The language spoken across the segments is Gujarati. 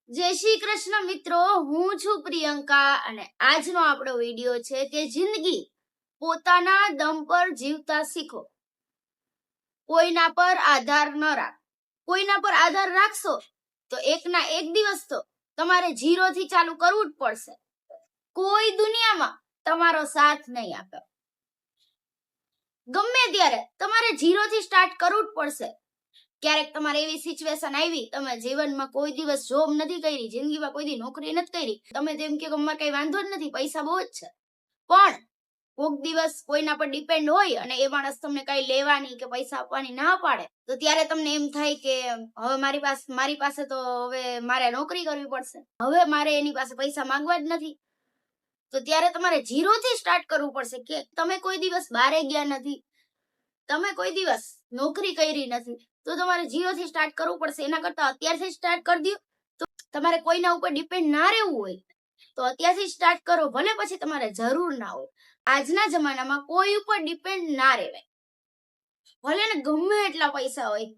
જય શ્રી કૃષ્ણ મિત્રો, હું છું પ્રિયંકા અને આજનો આપણો વિડિયો છે કે જિંદગી પોતાના દમ પર જીવતા શીખો. કોઈના પર આધાર ન રાખ. કોઈના પર આધાર રાખશો તો એકના એક દિવસ તો તમારે ઝીરો થી ચાલુ કરવું જ પડશે. કોઈ દુનિયામાં તમારો સાથ નહીં આપે. ગમે ત્યારે તમારે ઝીરો થી સ્ટાર્ટ કરવું જ પડશે. ક્યારેક તમારે એવી સિચ્યુએશન આવી, તમે જીવનમાં કોઈ દિવસ જોબ નથી કરી, જિંદગીમાં કોઈ દી નોકરી નથી કરી, તમે તેમ કે અમારે કઈ વાંધો જ નથી, પૈસા બહુ જ છે, પણ કોઈક દિવસ કોઈના પર ડિપેન્ડ હોય અને એ માણસ તમને કઈ લેવાની કે પૈસા આપવાની ના પાડે, તો ત્યારે તમને એમ થાય કે હવે મારી પાસે તો હવે મારે નોકરી કરવી પડશે, હવે મારે એની પાસે પૈસા માંગવા જ નથી. તો ત્યારે તમારે ઝીરો થી સ્ટાર્ટ કરવું પડશે કે તમે કોઈ દિવસ બારે ગયા નથી, તમે કોઈ દિવસ નોકરી કરી નથી, તો તમારે ઝીરો થી સ્ટાર્ટ કરવું પડશે. એના કરતા અત્યારથી સ્ટાર્ટ કરી દો. તો તમારે કોઈના ઉપર ડિપેન્ડ ના રહેવું હોય તો અત્યારથી સ્ટાર્ટ કરો, ભલે પછી તમારે જરૂર ના હોય. આજના જમાનામાં કોઈ ઉપર ડિપેન્ડ ના રહેવાય. ભલે ને ગમે એટલા પૈસા હોય,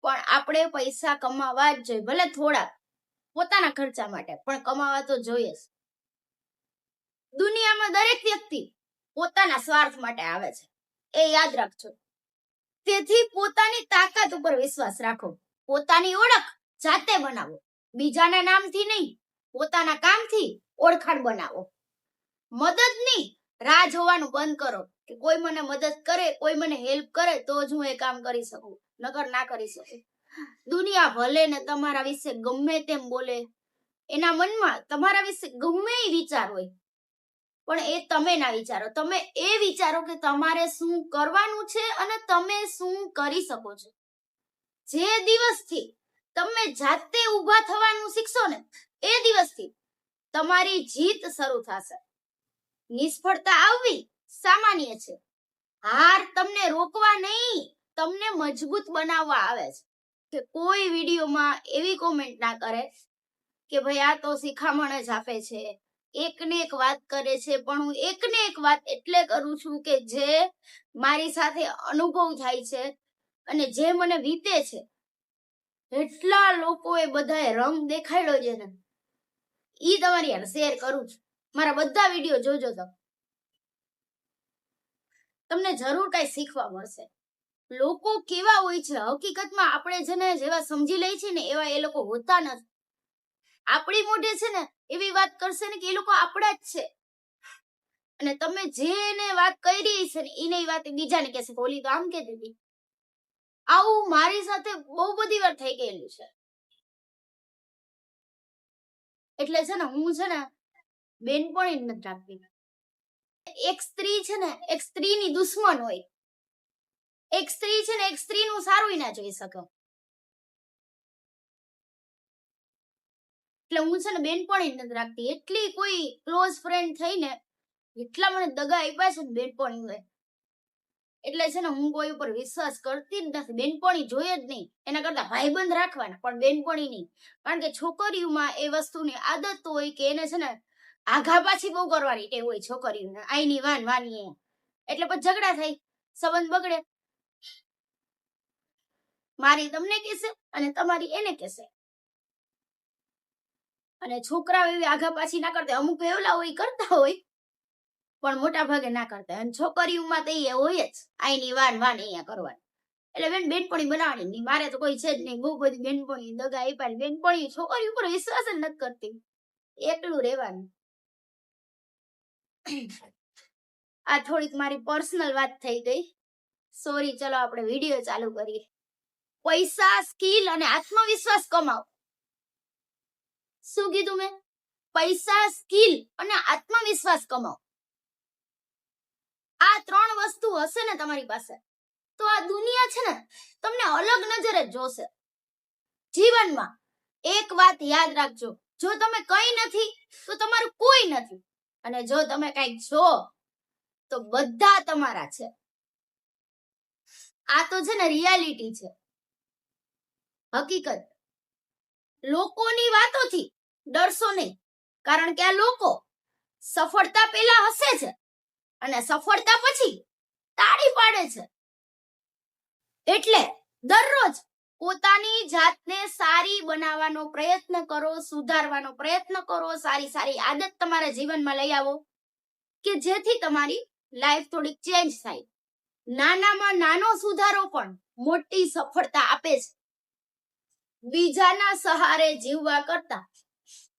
પણ આપણે પૈસા કમાવા જ જોઈએ. ભલે થોડા પોતાના ખર્ચા માટે પણ કમાવા તો જોઈએ જ. દુનિયામાં દરેક વ્યક્તિ પોતાના સ્વાર્થ માટે આવે છે, એ યાદ રાખજો. તેથી પોતાની તાકાત ઉપર વિશ્વાસ રાખો. પોતાની ઓળખ જાતે બનાવો, બીજાના નામથી નહીં, પોતાના કામથી ઓળખાણ બનાવો. મદદની રાહ જોવાનું બંધ કરો કે કોઈ મને મદદ કરે, કોઈ મને હેલ્પ કરે તો જ હું એ કામ કરી શકું, નકર ના કરી શકું. દુનિયા ભલે ને તમારા વિશે ગમે તેમ બોલે, એના મનમાં તમારા વિશે ગમે એ વિચાર હોય, પણ એ તમે ના વિચારો. તમે એ વિચારો કે તમારે શું કરવાનું છે અને તમે શું કરી શકો છો. જે દિવસથી તમે જાતે ઊભા થવાનું શીખશો ને, એ દિવસથી તમારી જીત શરૂ થશે. નિષ્ફળતા આવવી સામાન્ય છે. હાર તમને રોકવા નહીં, તમને મજબૂત બનાવવા આવે છે. કે કોઈ વિડીયોમાં એવી કોમેન્ટ ના કરે કે ભાઈ આ તો શિખામણ જ આપે છે, એકને એક વાત કરે છે, પણ હું એકને એક વાત એટલે કરું છું કે જે મારી સાથે અનુભવ થાય છે અને જે મને વીતે છે. એટલા લોકોએ બધાએ રંગ દેખાડ્યો છે ને, ઈ તમારી યાર શેર કરું છું. મારા બધા વિડીયો જોજો, તમને જરૂર કઈ શીખવા મળશે. લોકો કેવા હોય છે હકીકતમાં આપણે જેને જેવા સમજી લઈએ છીએ ને એવા એ લોકો હોતા નથી. આપણી મોઢે છે ને એવી વાત કરશે ને કે એ લોકો આપણા જ છે, અને તમે જેને વાત કરી છે ને એને વાત બીજાને કહેશે કે ઓલી તો આમ કહેતી હતી. આવું મારી સાથે બહુ બધી વાર થઈ ગયેલું છે. એટલે છે ને હું છે ને બેનપણી જ નથી રાખતી. એક સ્ત્રી છે ને એક સ્ત્રીની દુશ્મન હોય, એક સ્ત્રી છે ને એક સ્ત્રીનું સારું ના જોઈ શકે. એટલે હું છે ને બેનપણી જ નથી રાખતી. એટલી કોઈ ક્લોઝ ફ્રેન્ડ થઈને એટલા મને દગા આપ્યા છે ને બેનપણી. એટલે છે ને હું કોઈ ઉપર વિશ્વાસ કરતી જ નથી. બેનપણી જોઈએ જ નહીં, એના કરતા ભાઈબંધ રાખવાના, પણ બેનપણી નહીં. કારણ કે છોકરીઓમાં એ વસ્તુની આદત હોય કે એને છે ને આઘા પાછી બહુ કરવાની ટેવ હોય છોકરીઓને, આઈની વાની. એટલે પછી ઝઘડા થાય, સંબંધ બગડે. મારી તમને કહેશે અને તમારી એને કહેશે. અને છોકરાઓ એવી આઘા પાછી ના કરતા. અમુક એવલા હોય કરતા હોય, પણ મોટા ભાગે ના કરતા. અને છોકરીઓમાં તો એ હોય જ, આઈની વાની અહીંયા કરવાની. એટલે બેનપણી બનાવવાની નહીં. મારે તો કોઈ છે જ નહીં. બહુ બધી બેનપણી દગા આપ્યા. બેનપણી છોકરી ઉપર વિશ્વાસ જ નથી કરતી. એકલું રહેવાનું. આ થોડીક મારી પર્સનલ વાત થઈ ગઈ, સોરી. ચલો આપણે વિડીયો ચાલુ કરીએ. પૈસા, સ્કિલ અને આત્મવિશ્વાસ કમાવો. શું કીધું મેં? પૈસા, સ્કિલ અને આત્મવિશ્વાસ કમાવો. આ ત્રણ વસ્તુ હશે ને તમારી પાસે, તો આ દુનિયા છે ને તમને અલગ નજરે જોશે. જીવનમાં એક વાત યાદ રાખજો, જો તમે કઈ નથી તો તમારું કોઈ નથી, અને જો તમે કઈક છો તો બધા તમારા છે. આ તો છે ને રિયાલિટી છે, હકીકત. લોકોની વાતોથી ડરશો નહીં, કારણ કે આ લોકો સફળતા પહેલા હસે છે અને સફળતા પછી તાળી પાડે છે. એટલે દરરોજ પોતાની જાતને સારી બનાવવાનો પ્રયત્ન કરો, સુધારવાનો પ્રયત્ન કરો, સારી સારી આદત તમારા જીવનમાં લઈ આવો કે જેથી તમારી લાઈફ થોડીક ચેન્જ થાય. નાનામાં નાનો સુધારો પણ મોટી સફળતા આપે છે. બીજાના સહારે જીવવા કરતા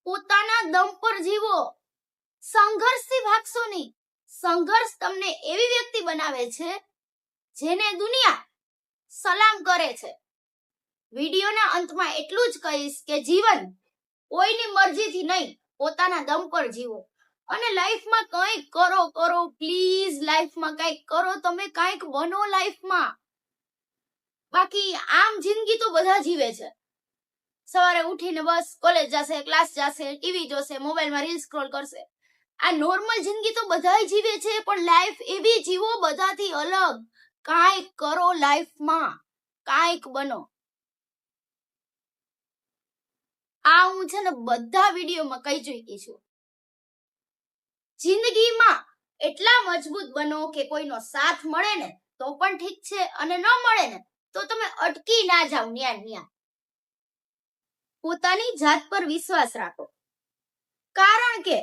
પોતાના દમ પર જીવો. સંઘર્ષથી ભાગશો નહીં. સંઘર્ષ તમને એવી વ્યક્તિ બનાવે છે જેને દુનિયા સલામ કરે છે. વિડીયોના અંતમાં એટલું જ કહીશ કે જીવન કોઈની મરજીથી નહીં, પોતાના દમ પર જીવો. અને લાઈફમાં કંઈક કરો પ્લીઝ. લાઈફમાં કંઈક કરો, તમે કંઈક બનો લાઈફમાં. બાકી આમ જિંદગી તો બધા જીવે છે. સવારે ઉઠીને બસ કોલેજ જશે, ક્લાસ જશે, ટીવી જોશે, મોબાઈલમાં રીલ સ્ક્રોલ કરશે. આ નોર્મલ જિંદગી તો બધાય જીવે છે, પણ લાઈફ એવી જીવો બધાથી અલગ. કાંઈક કરો લાઈફમાં, કાંઈક બનો. આ હું છે ને બધા વિડીયોમાં કહી ચૂકી છું. જિંદગીમાં એટલા મજબૂત બનો કે કોઈનો સાથ મળે ને તો પણ ઠીક છે, અને ન મળે ને તો તમે અટકી ના જાવ ન્યા. પોતાની જાત પર વિશ્વાસ રાખો, કારણ કે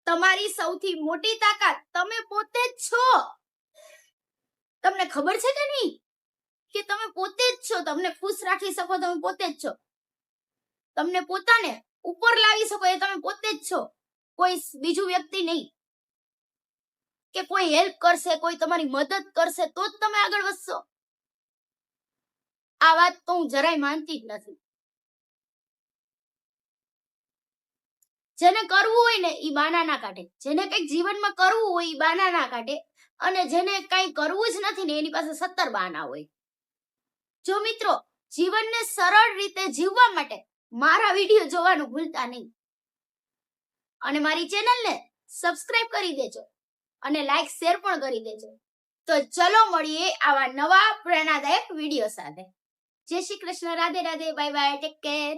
તમારી સૌથી મોટી તાકાત તમે પોતે જ છો. તમને ખબર છે કે નહીં કે તમે પોતે જ છો. તમને ખુશ રાખી શકો તમે પોતે જ છો. તમને પોતાને ઉપર લાવી શકો એ તમે પોતે જ છો, કોઈ બીજું વ્યક્તિ નહીં. કે કોઈ હેલ્પ કરશે, કોઈ તમારી મદદ કરશે તો જ તમે આગળ વધશો. આ વાત તો હું જરાય માનતી જ નથી. જેને કરવું હોય ને ઈ બાના ના કાઢે. જેને કંઈક જીવનમાં કરવું હોય ઈ બાના ના કાઢે, અને જેને કંઈ કરવું જ નથી ને એની પાસે 17 બહાના હોય. જો મિત્રો, જીવનને સરળ રીતે જીવવા માટે મારા વિડીયો જોવાનું ભૂલતા નહીં, અને મારી ચેનલને સબસ્ક્રાઇબ કરી દેજો અને લાઈક શેર પણ કરી દેજો. તો ચલો મળીએ આવા નવા પ્રેરણાદાયક વિડીયો સાથે. જય Shri Krishna. Radhe Radhe. Bye bye. Take care.